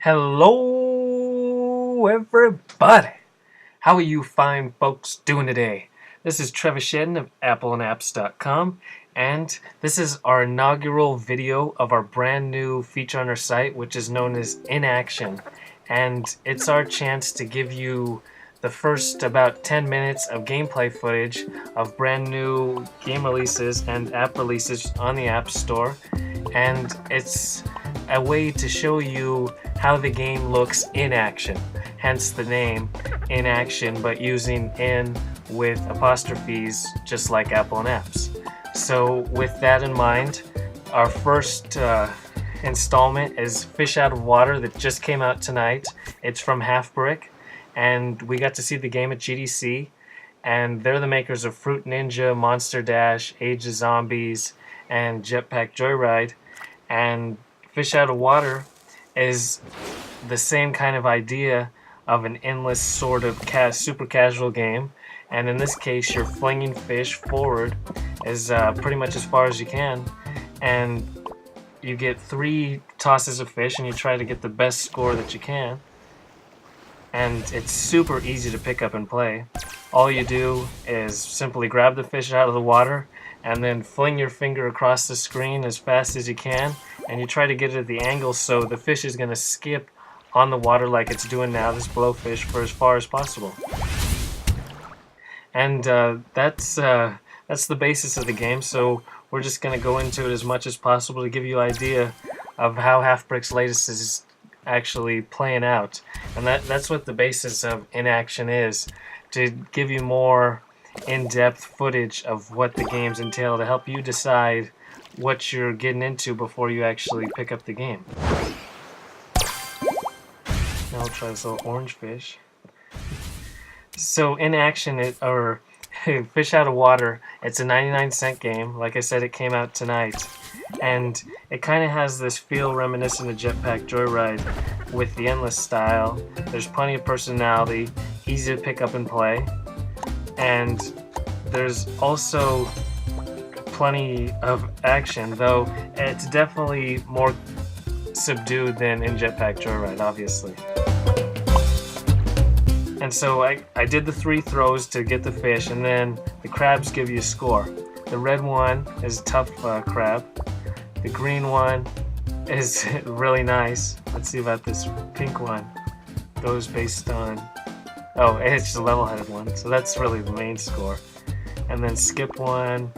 Hello, everybody. How are you fine folks doing today? This is Trevor Shedden of appleandapps.com, and this is our inaugural video of our brand new feature on our site, which is known as In Action. And it's our chance to give you the first about 10 minutes of gameplay footage of brand new game releases and app releases on the App Store. And it's a way to show you how the game looks in action, hence the name In Action, but using in with apostrophes just like Apple and Apps. So with that in mind, our first installment is Fish Out of Water that just came out tonight. It's from Halfbrick, and we got to see the game at GDC, and they're the makers of Fruit Ninja, Monster Dash, Age of Zombies, and Jetpack Joyride. And Fish Out of Water is the same kind of idea of an endless sort of super casual game, and in this case you're flinging fish forward as pretty much as far as you can, and you get 3 tosses of fish and you try to get the best score that you can, and it's super easy to pick up and play. All you do is simply grab the fish out of the water and then fling your finger across the screen as fast as you can, and you try to get it at the angle so the fish is going to skip on the water like it's doing now, this blowfish, for as far as possible. And that's the basis of the game, so we're just going to go into it as much as possible to give you an idea of how Halfbrick's latest is actually playing out. And that's what the basis of In Action is, to give you more in-depth footage of what the games entail to help you decide what you're getting into before you actually pick up the game. Now I'll try this little orange fish. So In Action, or Fish Out of Water, it's a 99-cent game. Like I said, it came out tonight, and it kind of has this feel reminiscent of Jetpack Joyride with the endless style. There's plenty of personality, easy to pick up and play, and there's also plenty of action, though it's definitely more subdued than in Jetpack Joyride, obviously. And so I did the 3 throws to get the fish, and then the crabs give you a score. The red one is a tough crab. The green one is really nice. Let's see about this pink one. Goes based on... oh, it's just a level-headed one, so that's really the main score. And then skip one,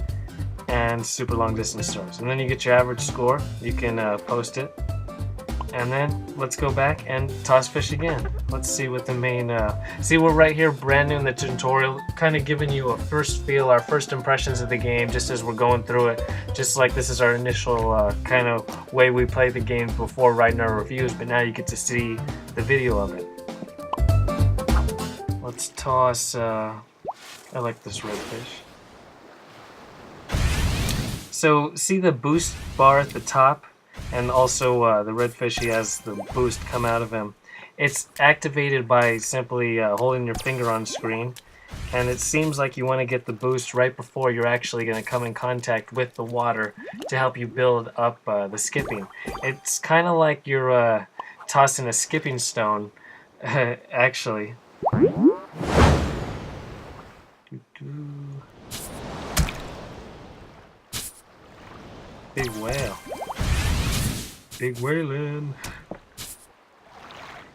and super long distance throws. And then you get your average score. You can post it. And then let's go back and toss fish again. Let's see what the main... see, we're right here, brand new in the tutorial, kind of giving you a first feel, our first impressions of the game, just as we're going through it. Just like this is our initial kind of way we play the game before writing our reviews, but now you get to see the video of it. Let's toss... I like this red fish. So, see the boost bar at the top? And also the red fish, he has the boost come out of him. It's activated by simply holding your finger on screen, and it seems like you want to get the boost right before you're actually going to come in contact with the water to help you build up the skipping. It's kind of like you're tossing a skipping stone, actually. Big whale. Big whaling.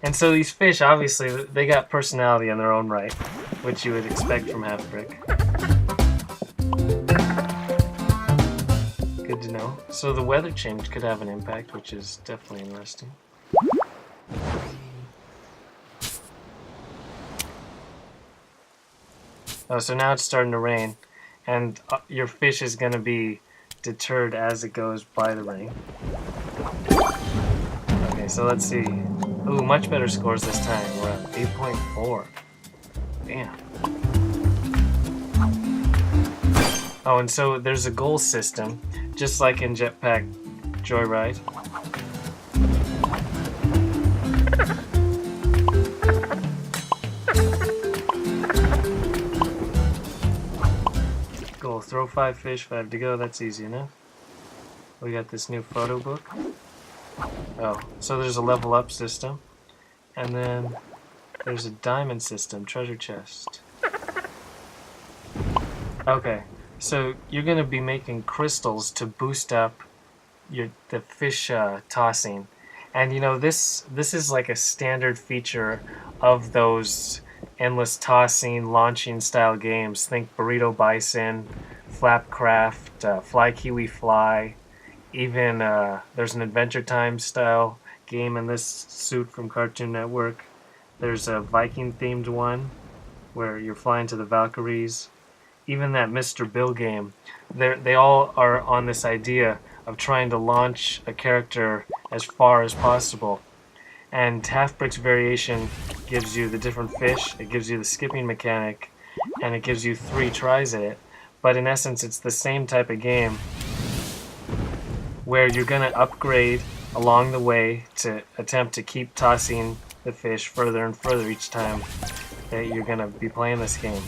And so these fish, obviously, they got personality in their own right, which you would expect from Halfbrick. Good to know. So the weather change could have an impact, which is definitely interesting. Oh, so now it's starting to rain, and your fish is going to be deterred as it goes by the rain. Okay, so let's see. Ooh, much better scores this time. We're at 8.4. Damn. Oh, and so there's a goal system, just like in Jetpack Joyride. Goal, throw 5 fish, 5 to go. That's easy enough. We got this new photo book. Oh, so there's a level up system, and then there's a diamond system, treasure chest. Okay, so you're gonna be making crystals to boost up the fish tossing, and you know this is like a standard feature of those endless tossing launching style games. Think Burrito Bison, Flapcraft, Fly Kiwi Fly. Even there's an Adventure Time style game in this suit from Cartoon Network. There's a Viking themed one where you're flying to the Valkyries. Even that Mr. Bill game, they all are on this idea of trying to launch a character as far as possible. And Halfbrick's variation gives you the different fish, it gives you the skipping mechanic, and it gives you 3 tries at it. But in essence, it's the same type of game where you're going to upgrade along the way to attempt to keep tossing the fish further and further each time that you're going to be playing this game.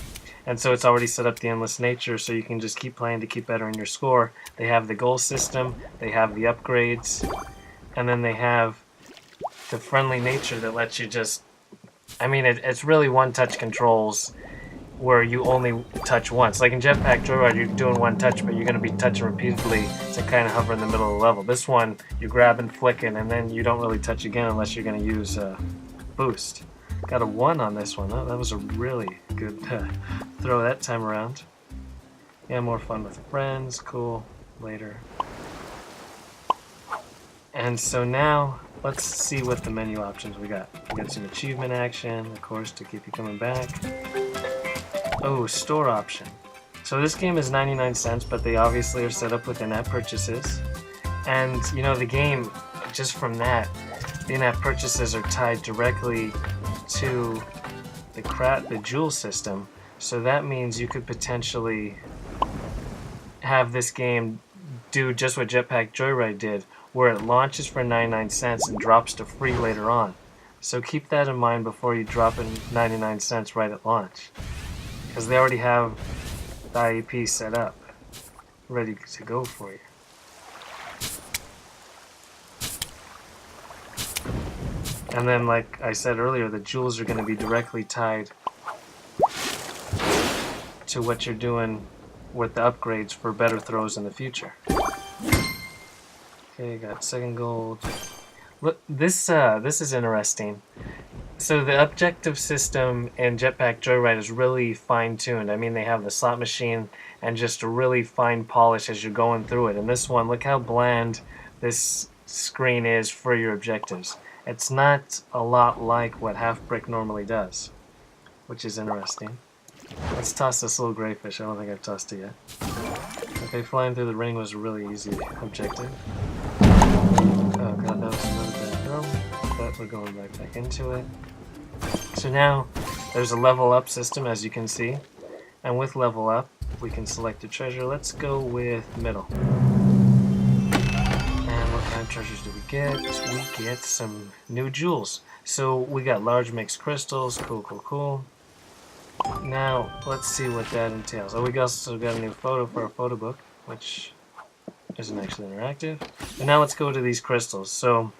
And so it's already set up the endless nature, so you can just keep playing to keep bettering your score. They have the goal system, they have the upgrades, and then they have the friendly nature that lets you just... I mean, it's really one-touch controls where you only touch once. Like in Jetpack Joyride, you're doing one touch, but you're going to be touching repeatedly to kind of hover in the middle of the level. This one, you're grabbing, flicking, and then you don't really touch again unless you're going to use boost. Got a 1 on this one. That was a really good throw that time around. Yeah, more fun with friends. Cool. Later. And so now, let's see what the menu options we got. We got some achievement action, of course, to keep you coming back. Oh, store option. So this game is 99 cents, but they obviously are set up with in-app purchases. And, you know, the game, just from that, the in-app purchases are tied directly to the jewel system. So that means you could potentially have this game do just what Jetpack Joyride did, where it launches for 99 cents and drops to free later on. So keep that in mind before you drop in 99 cents right at launch, because they already have the IEP set up, ready to go for you. And then, like I said earlier, the jewels are going to be directly tied to what you're doing with the upgrades for better throws in the future. Okay, got second gold. Look, this is interesting. So the objective system in Jetpack Joyride is really fine-tuned. I mean, they have the slot machine and just a really fine polish as you're going through it. And this one, look how bland this screen is for your objectives. It's not a lot like what Halfbrick normally does, which is interesting. Let's toss this little gray fish. I don't think I've tossed it yet. Okay, flying through the ring was a really easy objective. Oh god, that was another bad throw, but we're going right back into it. So now, there's a level up system, as you can see, and with level up, we can select a treasure. Let's go with middle. And what kind of treasures do we get? We get some new jewels. So we got large mixed crystals, cool. Now, let's see what that entails. Oh, we also got a new photo for our photo book, which isn't actually interactive. And now let's go to these crystals. So,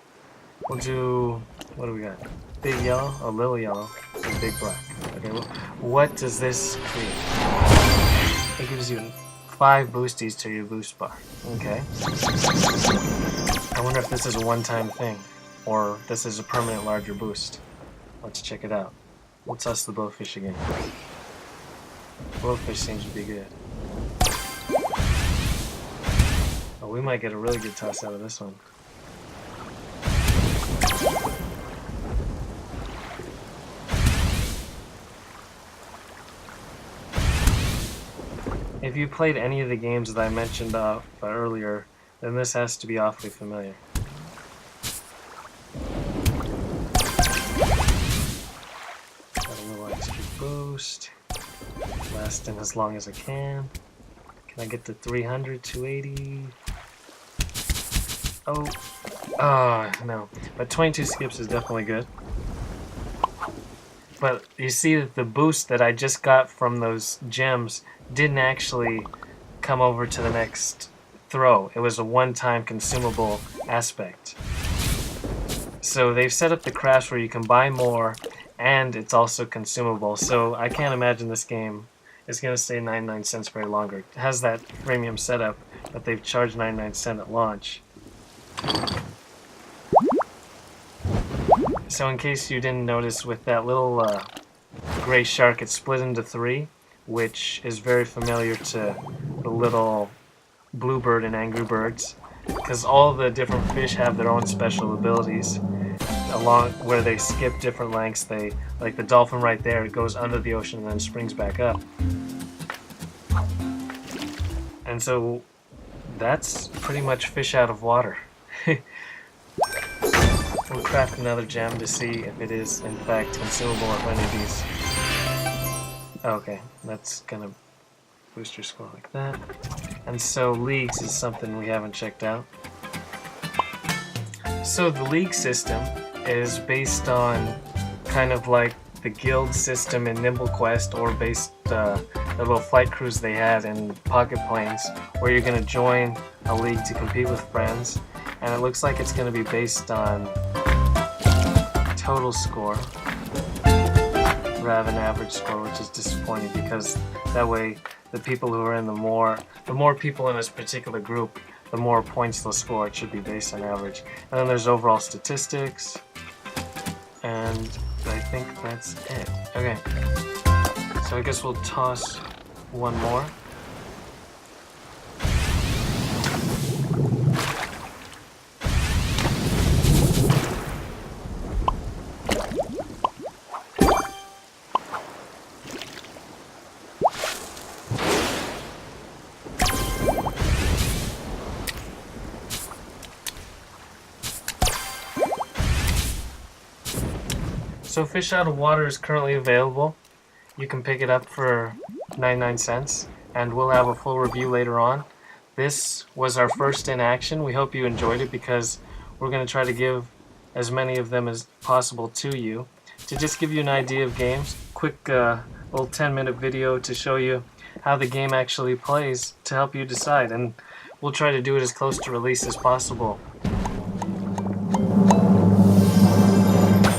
we'll do, what do we got? Big yellow, a little yellow, and big black. Okay, well, what does this create? It gives you 5 boosties to your boost bar. Okay. I wonder if this is a one-time thing, or this is a permanent larger boost. Let's check it out. We'll toss the bowfish again. Bowfish seems to be good. Oh, we might get a really good toss out of this one. If you played any of the games that I mentioned earlier, then this has to be awfully familiar. Boost. Lasting as long as I can. Can I get to 300, 280? Oh, no. But 22 skips is definitely good. But you see that the boost that I just got from those gems didn't actually come over to the next throw. It was a one-time consumable aspect. So they've set up the crafts where you can buy more, and it's also consumable. So I can't imagine this game is going to stay 99 cents very longer. It has that premium setup, but they've charged 99 cents at launch. So in case you didn't notice, with that little gray shark, it's split into 3, which is very familiar to the little Bluebird and Angry Birds, because all the different fish have their own special abilities along where they skip different lengths. They, like the dolphin right there, it goes under the ocean and then springs back up. And so that's pretty much fish out of water. We'll craft another gem to see if it is in fact consumable if any of these. Okay, that's gonna boost your score like that. And so leagues is something we haven't checked out. So the league system is based on kind of like the guild system in Nimble Quest, or based the little flight crews they had in Pocket Planes, where you're going to join a league to compete with friends, and it looks like it's going to be based on total score rather than average score, which is disappointing, because that way the people who are in the more people in this particular group, the more points they'll score. It should be based on average. And then there's overall statistics, and I think that's it. Okay, so I guess we'll toss one more. So Fish Out of Water is currently available. You can pick it up for 99 cents, and we'll have a full review later on. This was our first in action. We hope you enjoyed it, because we're going to try to give as many of them as possible to you. To just give you an idea of games, quick little 10-minute video to show you how the game actually plays to help you decide, and we'll try to do it as close to release as possible.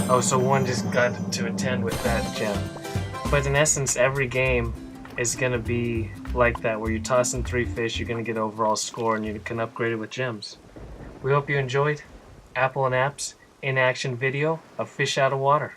Oh, so one just got to attend with that gem. But in essence, every game is going to be like that, where you toss in 3 fish, you're going to get overall score, and you can upgrade it with gems. We hope you enjoyed Apple and App's in-action video of Fish Out of Water.